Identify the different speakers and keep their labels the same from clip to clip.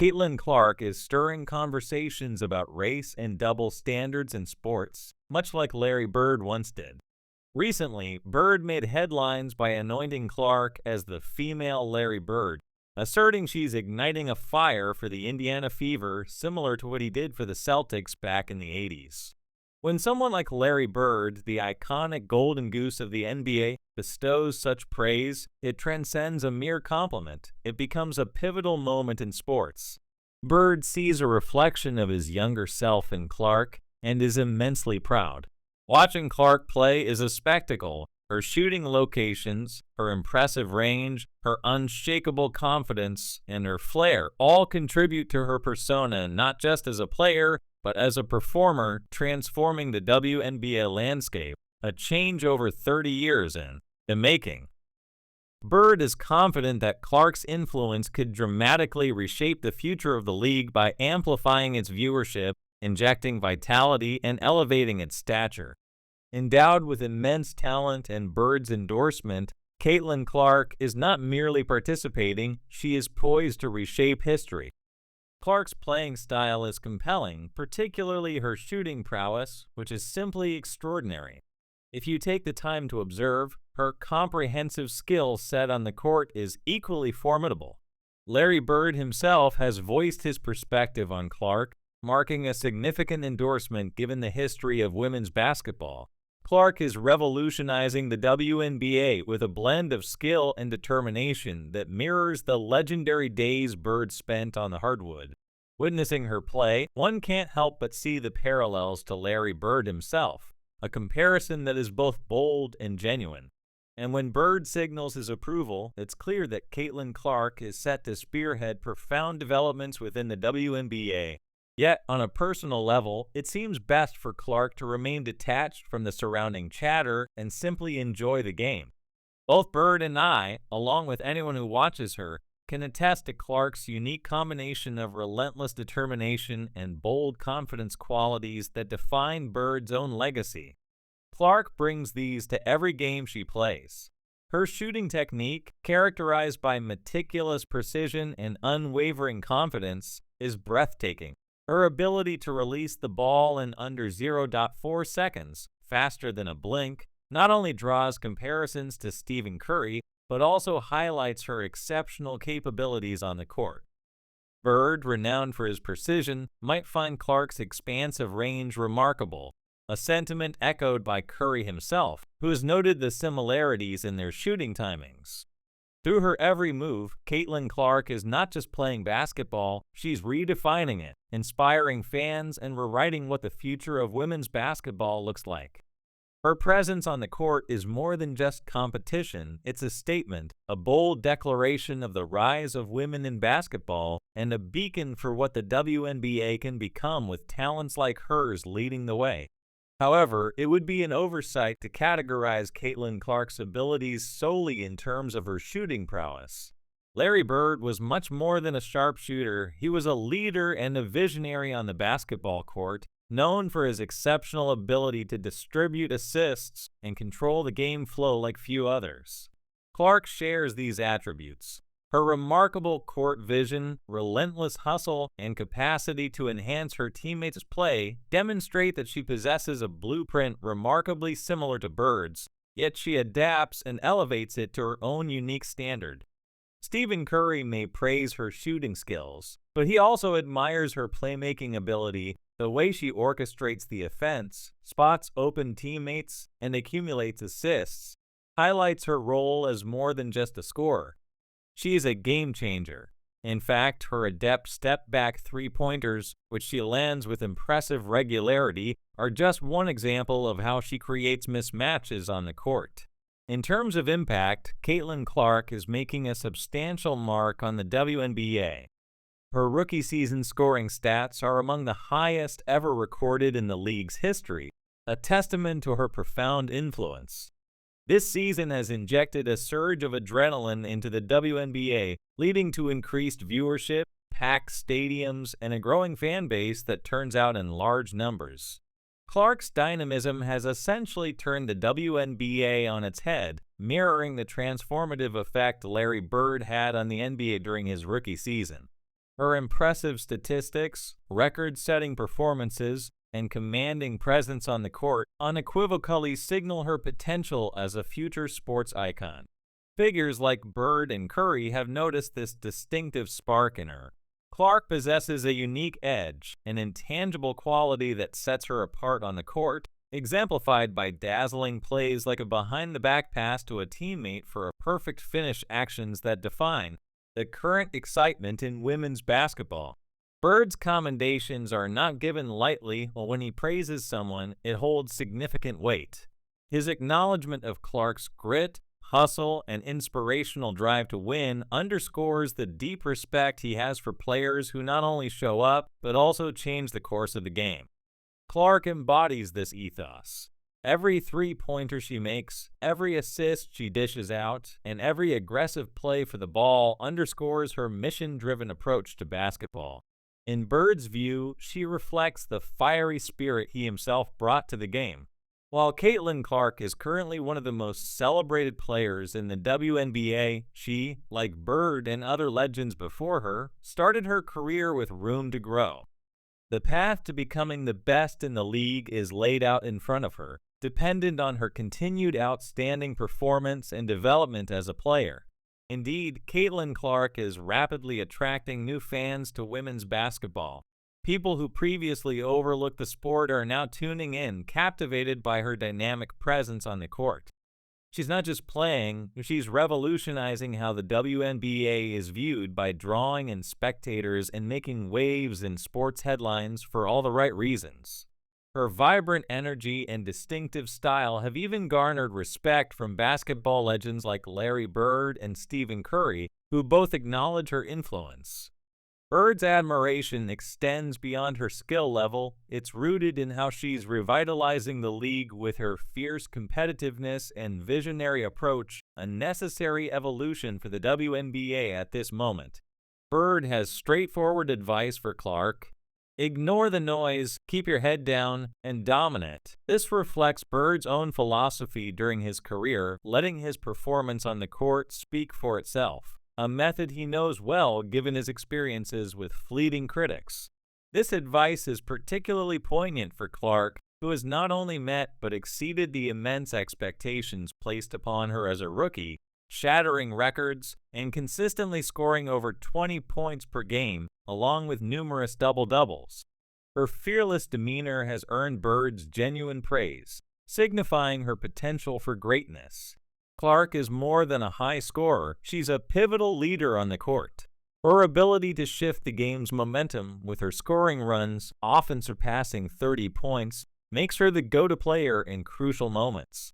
Speaker 1: Caitlin Clark is stirring conversations about race and double standards in sports, much like Larry Bird once did. Recently, Bird made headlines by anointing Clark as the female Larry Bird, asserting she's igniting a fire for the Indiana Fever similar to what he did for the Celtics back in the 80s. When someone like Larry Bird, the iconic golden goose of the NBA, bestows such praise, it transcends a mere compliment. It becomes a pivotal moment in sports. Bird sees a reflection of his younger self in Clark and is immensely proud. Watching Clark play is a spectacle. Her shooting locations, her impressive range, her unshakable confidence, and her flair all contribute to her persona not just as a player, but as a performer, transforming the WNBA landscape, a change over 30 years in the making. Bird is confident that Clark's influence could dramatically reshape the future of the league by amplifying its viewership, injecting vitality, and elevating its stature. Endowed with immense talent and Bird's endorsement, Caitlin Clark is not merely participating, she is poised to reshape history. Clark's playing style is compelling, particularly her shooting prowess, which is simply extraordinary. If you take the time to observe, her comprehensive skill set on the court is equally formidable. Larry Bird himself has voiced his perspective on Clark, marking a significant endorsement given the history of women's basketball. Clark is revolutionizing the WNBA with a blend of skill and determination that mirrors the legendary days Bird spent on the hardwood. Witnessing her play, one can't help but see the parallels to Larry Bird himself, a comparison that is both bold and genuine. And when Bird signals his approval, it's clear that Caitlin Clark is set to spearhead profound developments within the WNBA. Yet, on a personal level, it seems best for Clark to remain detached from the surrounding chatter and simply enjoy the game. Both Bird and I, along with anyone who watches her, can attest to Clark's unique combination of relentless determination and bold confidence qualities that define Bird's own legacy. Clark brings these to every game she plays. Her shooting technique, characterized by meticulous precision and unwavering confidence, is breathtaking. Her ability to release the ball in under 0.4 seconds, faster than a blink, not only draws comparisons to Stephen Curry, but also highlights her exceptional capabilities on the court. Bird, renowned for his precision, might find Clark's expansive range remarkable, a sentiment echoed by Curry himself, who has noted the similarities in their shooting timings. Through her every move, Caitlin Clark is not just playing basketball, she's redefining it, inspiring fans and rewriting what the future of women's basketball looks like. Her presence on the court is more than just competition, it's a statement, a bold declaration of the rise of women in basketball, and a beacon for what the WNBA can become with talents like hers leading the way. However, it would be an oversight to categorize Caitlin Clark's abilities solely in terms of her shooting prowess. Larry Bird was much more than a sharpshooter. He was a leader and a visionary on the basketball court, known for his exceptional ability to distribute assists and control the game flow like few others. Clark shares these attributes. Her remarkable court vision, relentless hustle, and capacity to enhance her teammates' play demonstrate that she possesses a blueprint remarkably similar to Bird's, yet she adapts and elevates it to her own unique standard. Stephen Curry may praise her shooting skills, but he also admires her playmaking ability, the way she orchestrates the offense, spots open teammates, and accumulates assists, highlights her role as more than just a scorer. She is a game changer. In fact, her adept step-back three-pointers, which she lands with impressive regularity, are just one example of how she creates mismatches on the court. In terms of impact, Caitlin Clark is making a substantial mark on the WNBA. Her rookie season scoring stats are among the highest ever recorded in the league's history, a testament to her profound influence. This season has injected a surge of adrenaline into the WNBA, leading to increased viewership, packed stadiums, and a growing fan base that turns out in large numbers. Clark's dynamism has essentially turned the WNBA on its head, mirroring the transformative effect Larry Bird had on the NBA during his rookie season. Her impressive statistics, record-setting performances, and commanding presence on the court unequivocally signal her potential as a future sports icon. Figures like Bird and Curry have noticed this distinctive spark in her. Clark possesses a unique edge, an intangible quality that sets her apart on the court, exemplified by dazzling plays like a behind-the-back pass to a teammate for a perfect finish, actions that define the current excitement in women's basketball. Bird's commendations are not given lightly, while when he praises someone, it holds significant weight. His acknowledgement of Clark's grit, hustle, and inspirational drive to win underscores the deep respect he has for players who not only show up, but also change the course of the game. Clark embodies this ethos. Every three-pointer she makes, every assist she dishes out, and every aggressive play for the ball underscores her mission-driven approach to basketball. In Bird's view, she reflects the fiery spirit he himself brought to the game. While Caitlin Clark is currently one of the most celebrated players in the WNBA, she, like Bird and other legends before her, started her career with room to grow. The path to becoming the best in the league is laid out in front of her, dependent on her continued outstanding performance and development as a player. Indeed, Caitlin Clark is rapidly attracting new fans to women's basketball. People who previously overlooked the sport are now tuning in, captivated by her dynamic presence on the court. She's not just playing, she's revolutionizing how the WNBA is viewed by drawing in spectators and making waves in sports headlines for all the right reasons. Her vibrant energy and distinctive style have even garnered respect from basketball legends like Larry Bird and Stephen Curry, who both acknowledge her influence. Bird's admiration extends beyond her skill level. It's rooted in how she's revitalizing the league with her fierce competitiveness and visionary approach, a necessary evolution for the WNBA at this moment. Bird has straightforward advice for Clark. Ignore the noise, keep your head down, and dominate. This reflects Bird's own philosophy during his career, letting his performance on the court speak for itself. A method he knows well given his experiences with fleeting critics. This advice is particularly poignant for Clark, who has not only met but exceeded the immense expectations placed upon her as a rookie, shattering records and consistently scoring over 20 points per game, along with numerous double-doubles. Her fearless demeanor has earned Bird's genuine praise, signifying her potential for greatness. Clark is more than a high scorer, she's a pivotal leader on the court. Her ability to shift the game's momentum with her scoring runs, often surpassing 30 points, makes her the go-to player in crucial moments.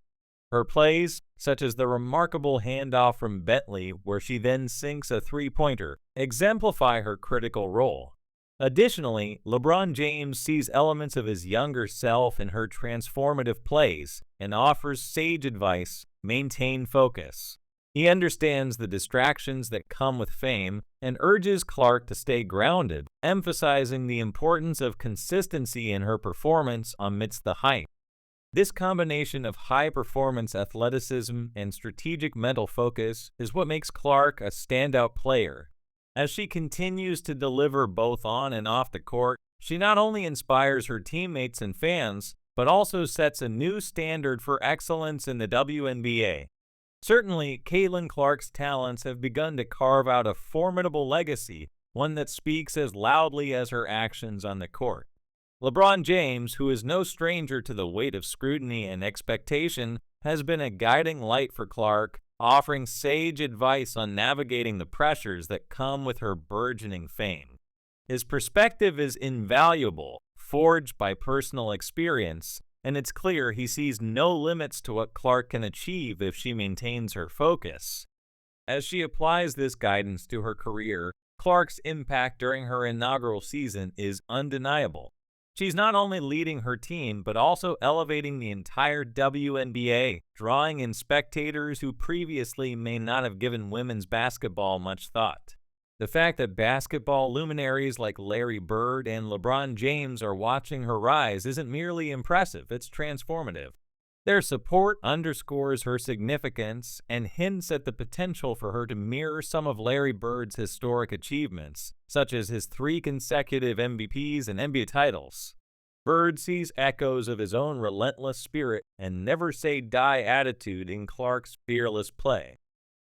Speaker 1: Her plays, such as the remarkable handoff from Bentley where she then sinks a three-pointer, exemplify her critical role. Additionally, LeBron James sees elements of his younger self in her transformative plays and offers sage advice: maintain focus. He understands the distractions that come with fame and urges Clark to stay grounded, emphasizing the importance of consistency in her performance amidst the hype. This combination of high-performance athleticism and strategic mental focus is what makes Clark a standout player. As she continues to deliver both on and off the court, she not only inspires her teammates and fans, but also sets a new standard for excellence in the WNBA. Certainly, Caitlin Clark's talents have begun to carve out a formidable legacy, one that speaks as loudly as her actions on the court. LeBron James, who is no stranger to the weight of scrutiny and expectation, has been a guiding light for Clark, offering sage advice on navigating the pressures that come with her burgeoning fame. His perspective is invaluable, forged by personal experience, and it's clear he sees no limits to what Clark can achieve if she maintains her focus. As she applies this guidance to her career, Clark's impact during her inaugural season is undeniable. She's not only leading her team, but also elevating the entire WNBA, drawing in spectators who previously may not have given women's basketball much thought. The fact that basketball luminaries like Larry Bird and LeBron James are watching her rise isn't merely impressive, it's transformative. Their support underscores her significance and hints at the potential for her to mirror some of Larry Bird's historic achievements, such as his 3 consecutive MVPs and NBA titles. Bird sees echoes of his own relentless spirit and never-say-die attitude in Clark's fearless play.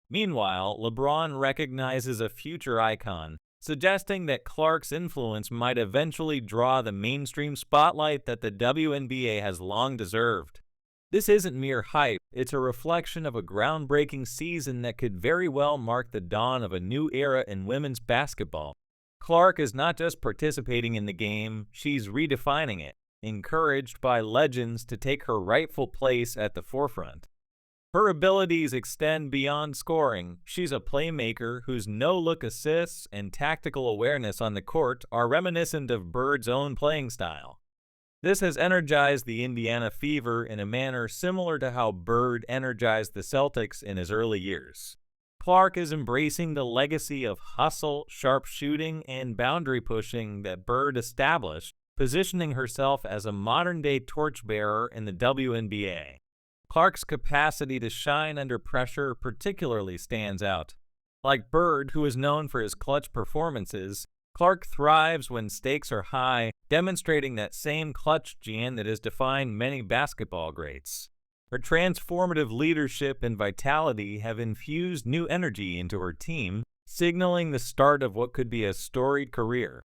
Speaker 1: Meanwhile, LeBron recognizes a future icon, suggesting that Clark's influence might eventually draw the mainstream spotlight that the WNBA has long deserved. This isn't mere hype, it's a reflection of a groundbreaking season that could very well mark the dawn of a new era in women's basketball. Clark is not just participating in the game, she's redefining it, encouraged by legends to take her rightful place at the forefront. Her abilities extend beyond scoring. She's a playmaker whose no-look assists and tactical awareness on the court are reminiscent of Bird's own playing style. This has energized the Indiana Fever in a manner similar to how Bird energized the Celtics in his early years. Clark is embracing the legacy of hustle, sharp shooting, and boundary pushing that Bird established, positioning herself as a modern-day torchbearer in the WNBA. Clark's capacity to shine under pressure particularly stands out. Like Bird, who is known for his clutch performances, Clark thrives when stakes are high, demonstrating that same clutch gene that has defined many basketball greats. Her transformative leadership and vitality have infused new energy into her team, signaling the start of what could be a storied career.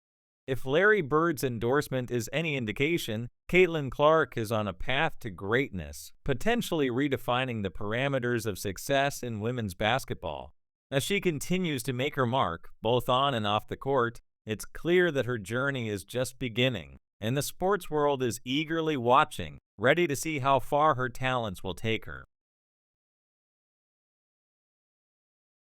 Speaker 1: If Larry Bird's endorsement is any indication, Caitlin Clark is on a path to greatness, potentially redefining the parameters of success in women's basketball. As she continues to make her mark, both on and off the court, it's clear that her journey is just beginning, and the sports world is eagerly watching, ready to see how far her talents will take her.